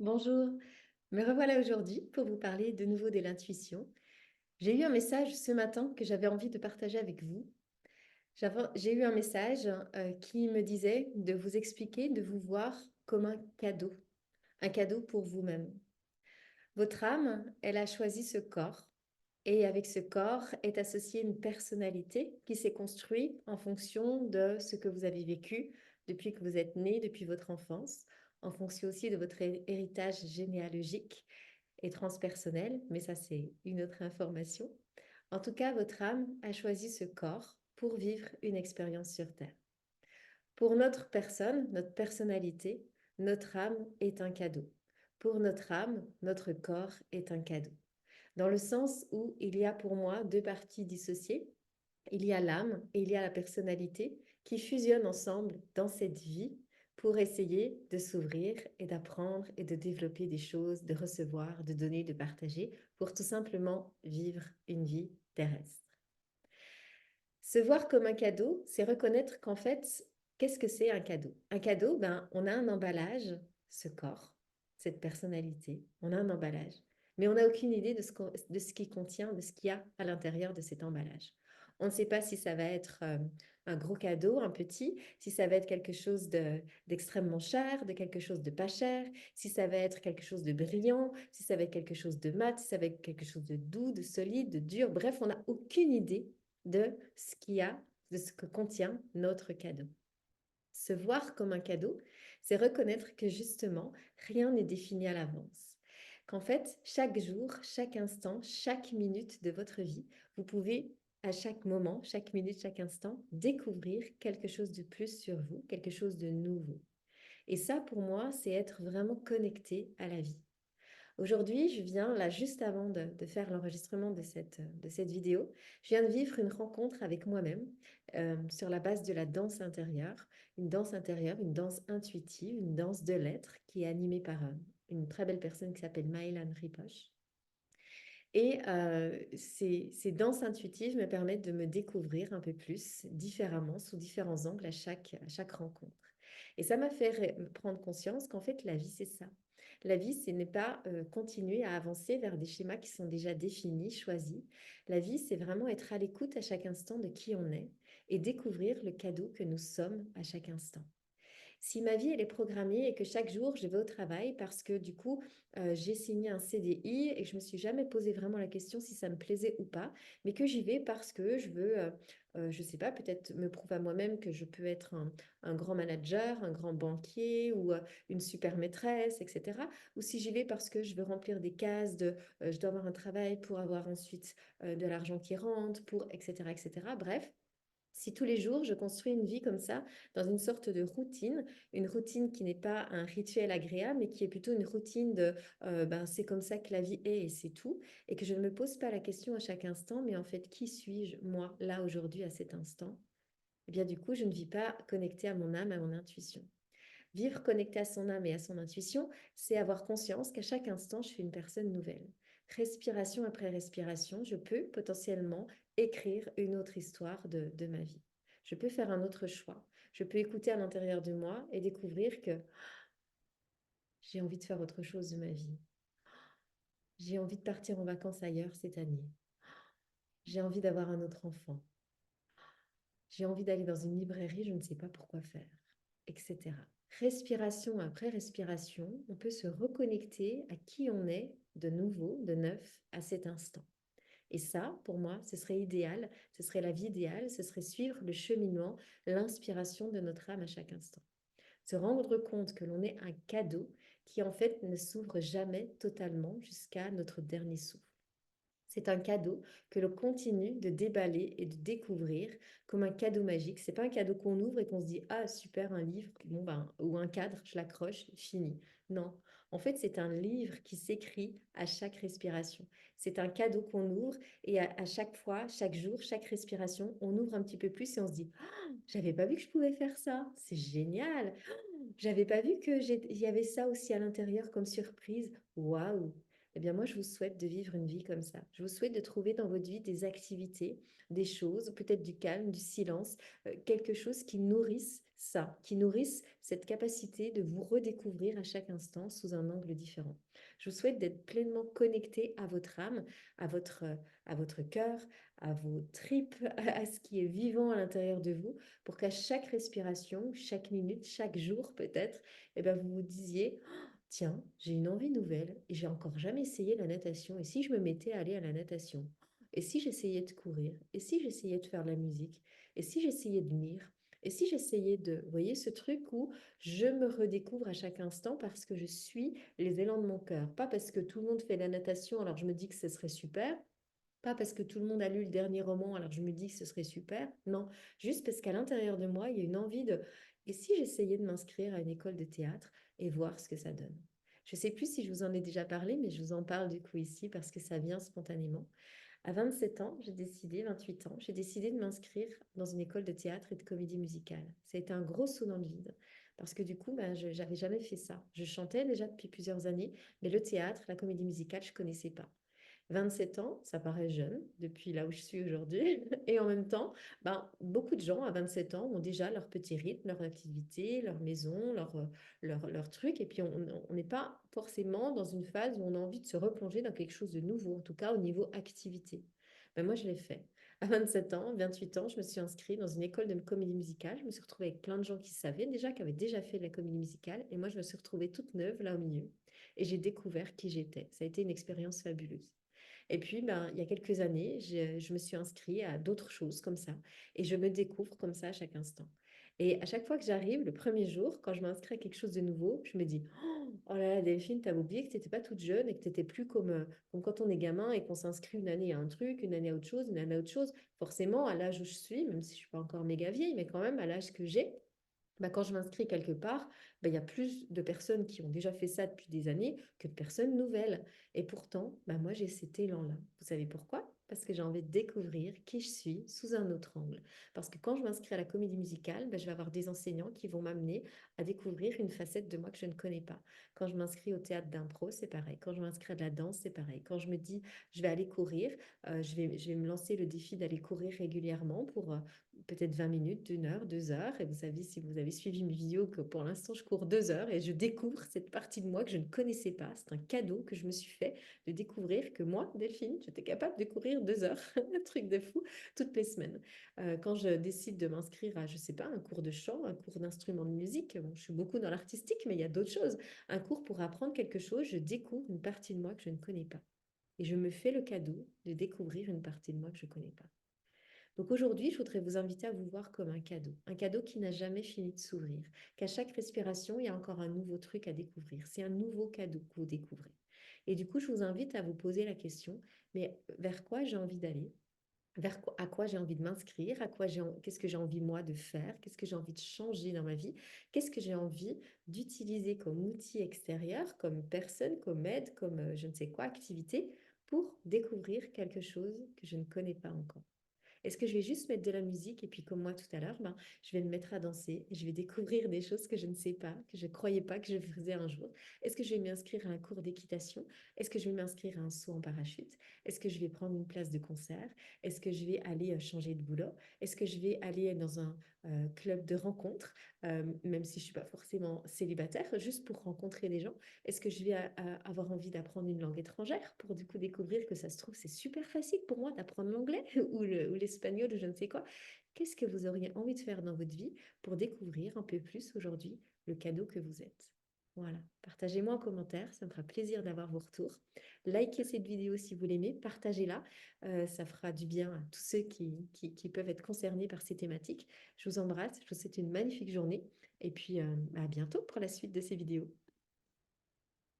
Bonjour, me revoilà aujourd'hui pour vous parler de nouveau de l'intuition. J'ai eu un message ce matin que j'avais envie de partager avec vous. J'ai eu un message qui me disait de vous expliquer, de vous voir comme un cadeau pour vous-même. Votre âme, elle a choisi ce corps et avec ce corps est associée une personnalité qui s'est construite en fonction de ce que vous avez vécu depuis que vous êtes né, depuis votre enfance, en fonction aussi de votre héritage généalogique et transpersonnel, mais ça c'est une autre information. En tout cas, votre âme a choisi ce corps pour vivre une expérience sur Terre. Pour notre personne, notre personnalité, notre âme est un cadeau. Pour notre âme, notre corps est un cadeau. Dans le sens où il y a pour moi deux parties dissociées. Il y a l'âme et il y a la personnalité qui fusionnent ensemble dans cette vie pour essayer de s'ouvrir et d'apprendre et de développer des choses, de recevoir, de donner, de partager, pour tout simplement vivre une vie terrestre. Se voir comme un cadeau, c'est reconnaître qu'en fait, qu'est-ce que c'est un cadeau? Un cadeau, ben, on a un emballage, ce corps, cette personnalité, on a un emballage, mais on n'a aucune idée de ce qui contient, de ce qu'il y a à l'intérieur de cet emballage. On ne sait pas si ça va être un gros cadeau, un petit, si ça va être quelque chose d'extrêmement cher, de quelque chose de pas cher, si ça va être quelque chose de brillant, si ça va être quelque chose de mat, si ça va être quelque chose de doux, de solide, de dur. Bref, on n'a aucune idée de ce qu'il y a, de ce que contient notre cadeau. Se voir comme un cadeau, c'est reconnaître que justement, rien n'est défini à l'avance. Qu'en fait, chaque jour, chaque instant, chaque minute de votre vie, vous pouvez à chaque moment, chaque minute, chaque instant, découvrir quelque chose de plus sur vous, quelque chose de nouveau. Et ça, pour moi, c'est être vraiment connecté à la vie. Aujourd'hui, je viens, là, juste avant de faire l'enregistrement de cette vidéo, je viens de vivre une rencontre avec moi-même sur la base de la danse intérieure, une danse intuitive, une danse de l'être qui est animée par une très belle personne qui s'appelle Maëlan Ripoche. Et ces danses intuitives me permettent de me découvrir un peu plus différemment, sous différents angles à chaque rencontre. Et ça m'a fait prendre conscience qu'en fait, la vie, c'est ça. La vie, ce n'est pas continuer à avancer vers des schémas qui sont déjà définis, choisis. La vie, c'est vraiment être à l'écoute à chaque instant de qui on est et découvrir le cadeau que nous sommes à chaque instant. Si ma vie elle est programmée et que chaque jour je vais au travail parce que du coup j'ai signé un CDI et que je me suis jamais posé vraiment la question si ça me plaisait ou pas, mais que j'y vais parce que je veux, je sais pas, peut-être me prouver à moi-même que je peux être un grand manager, un grand banquier ou une super maîtresse, etc. Ou si j'y vais parce que je veux remplir des cases de je dois avoir un travail pour avoir ensuite de l'argent qui rentre, pour etc. etc. Bref. Si tous les jours, je construis une vie comme ça, dans une sorte de routine, une routine qui n'est pas un rituel agréable, mais qui est plutôt une routine de ben, c'est comme ça que la vie est et c'est tout, et que je ne me pose pas la question à chaque instant, mais en fait, qui suis-je, moi, là, aujourd'hui, à cet instant? Eh bien, du coup, je ne vis pas connectée à mon âme, à mon intuition. Vivre connecté à son âme et à son intuition, c'est avoir conscience qu'à chaque instant, je suis une personne nouvelle. Respiration après respiration, je peux potentiellement écrire une autre histoire de ma vie. Je peux faire un autre choix. Je peux écouter à l'intérieur de moi et découvrir que j'ai envie de faire autre chose de ma vie. J'ai envie de partir en vacances ailleurs cette année. J'ai envie d'avoir un autre enfant. J'ai envie d'aller dans une librairie, je ne sais pas pourquoi faire, etc. Respiration après respiration, on peut se reconnecter à qui on est de nouveau, de neuf, à cet instant. Et ça, pour moi, ce serait idéal, ce serait la vie idéale, ce serait suivre le cheminement, l'inspiration de notre âme à chaque instant. Se rendre compte que l'on est un cadeau qui en fait ne s'ouvre jamais totalement jusqu'à notre dernier souffle. C'est un cadeau que l'on continue de déballer et de découvrir comme un cadeau magique. C'est pas un cadeau qu'on ouvre et qu'on se dit ah super un livre bon ben ou un cadre je l'accroche fini. Non, en fait c'est un livre qui s'écrit à chaque respiration. C'est un cadeau qu'on ouvre et à chaque fois, chaque jour, chaque respiration, on ouvre un petit peu plus et on se dit ah, j'avais pas vu que je pouvais faire ça. C'est génial. J'avais pas vu que il y avait ça aussi à l'intérieur comme surprise. Waouh. Eh bien, moi, je vous souhaite de vivre une vie comme ça. Je vous souhaite de trouver dans votre vie des activités, des choses, peut-être du calme, du silence, quelque chose qui nourrisse ça, qui nourrisse cette capacité de vous redécouvrir à chaque instant sous un angle différent. Je vous souhaite d'être pleinement connecté à votre âme, à votre cœur, à vos tripes, à ce qui est vivant à l'intérieur de vous, pour qu'à chaque respiration, chaque minute, chaque jour peut-être, eh ben, vous vous disiez, tiens, j'ai une envie nouvelle et j'ai encore jamais essayé la natation. Et si je me mettais à aller à la natation? Et si j'essayais de courir? Et si j'essayais de faire de la musique? Et si j'essayais de lire? Et si j'essayais de, vous voyez, ce truc où je me redécouvre à chaque instant parce que je suis les élans de mon cœur. Pas parce que tout le monde fait la natation, alors je me dis que ce serait super. Pas parce que tout le monde a lu le dernier roman, alors je me dis que ce serait super. Non, juste parce qu'à l'intérieur de moi, il y a une envie de... Et si j'essayais de m'inscrire à une école de théâtre et voir ce que ça donne? Je ne sais plus si je vous en ai déjà parlé, mais je vous en parle du coup ici parce que ça vient spontanément. À 27 ans, j'ai décidé, 28 ans, j'ai décidé de m'inscrire dans une école de théâtre et de comédie musicale. Ça a été un gros saut dans le vide parce que du coup, ben, je n'avais jamais fait ça. Je chantais déjà depuis plusieurs années, mais le théâtre, la comédie musicale, je ne connaissais pas. 27 ans, ça paraît jeune depuis là où je suis aujourd'hui. Et en même temps, ben, beaucoup de gens à 27 ans ont déjà leur petit rythme, leur activité, leur maison, leur truc. Et puis, on n'est pas forcément dans une phase où on a envie de se replonger dans quelque chose de nouveau, en tout cas au niveau activité. Ben, moi, je l'ai fait. À 27 ans, 28 ans, je me suis inscrite dans une école de comédie musicale. Je me suis retrouvée avec plein de gens qui savaient déjà, qui avaient déjà fait de la comédie musicale. Et moi, je me suis retrouvée toute neuve là au milieu. Et j'ai découvert qui j'étais. Ça a été une expérience fabuleuse. Et puis, ben, il y a quelques années, je me suis inscrite à d'autres choses comme ça. Et je me découvre comme ça à chaque instant. Et à chaque fois que j'arrive, le premier jour, quand je m'inscris à quelque chose de nouveau, je me dis, oh là là, Delphine, t'as oublié que t'étais pas toute jeune et que t'étais plus comme quand on est gamin et qu'on s'inscrit une année à un truc, une année à autre chose, une année à autre chose. Forcément, à l'âge où je suis, même si je suis pas encore méga vieille, mais quand même à l'âge que j'ai, bah, quand je m'inscris quelque part, bah, il y a plus de personnes qui ont déjà fait ça depuis des années que de personnes nouvelles. Et pourtant, bah, moi, j'ai cet élan-là. Vous savez pourquoi? Parce que j'ai envie de découvrir qui je suis sous un autre angle. Parce que quand je m'inscris à la comédie musicale, bah, je vais avoir des enseignants qui vont m'amener à découvrir une facette de moi que je ne connais pas. Quand je m'inscris au théâtre d'impro, c'est pareil. Quand je m'inscris à de la danse, c'est pareil. Quand je me dis, je vais aller courir, je vais me lancer le défi d'aller courir régulièrement pour peut-être 20 minutes, 1 heure, 2 heures. Et vous savez, si vous avez suivi mes vidéos, que pour l'instant, je cours 2 heures et je découvre cette partie de moi que je ne connaissais pas. C'est un cadeau que je me suis fait de découvrir que moi, Delphine, j'étais capable de courir 2 heures. Un truc de fou, toutes les semaines. Quand je décide de m'inscrire à, je sais pas, un cours de chant, un cours d'instrument de musique, bon, je suis beaucoup dans l'artistique, mais il y a d'autres choses. Un cours pour apprendre quelque chose, je découvre une partie de moi que je ne connais pas. Et je me fais le cadeau de découvrir une partie de moi que je ne connais pas. Donc aujourd'hui, je voudrais vous inviter à vous voir comme un cadeau qui n'a jamais fini de s'ouvrir, qu'à chaque respiration, il y a encore un nouveau truc à découvrir. C'est un nouveau cadeau que vous découvrez. Et du coup, je vous invite à vous poser la question, mais vers quoi j'ai envie d'aller? À quoi j'ai envie de m'inscrire, qu'est-ce que j'ai envie moi de faire, qu'est-ce que j'ai envie de changer dans ma vie, qu'est-ce que j'ai envie d'utiliser comme outil extérieur, comme personne, comme aide, comme je ne sais quoi, activité, pour découvrir quelque chose que je ne connais pas encore. Est-ce que je vais juste mettre de la musique et puis comme moi tout à l'heure, ben, je vais me mettre à danser et je vais découvrir des choses que je ne sais pas, que je ne croyais pas que je faisais un jour? Est-ce que je vais m'inscrire à un cours d'équitation? Est-ce que je vais m'inscrire à un saut en parachute? Est-ce que je vais prendre une place de concert? Est-ce que je vais aller changer de boulot? Est-ce que je vais aller dans un club de rencontres, même si je ne suis pas forcément célibataire, juste pour rencontrer des gens? Est-ce que je vais avoir envie d'apprendre une langue étrangère pour du coup découvrir que ça se trouve, c'est super facile pour moi d'apprendre l'anglais ou l'espagnol ou je ne sais quoi? Qu'est-ce que vous auriez envie de faire dans votre vie pour découvrir un peu plus aujourd'hui le cadeau que vous êtes? Voilà, partagez-moi en commentaire, ça me fera plaisir d'avoir vos retours. Likez cette vidéo si vous l'aimez, partagez-la, ça fera du bien à tous ceux qui peuvent être concernés par ces thématiques. Je vous embrasse, je vous souhaite une magnifique journée et puis à bientôt pour la suite de ces vidéos.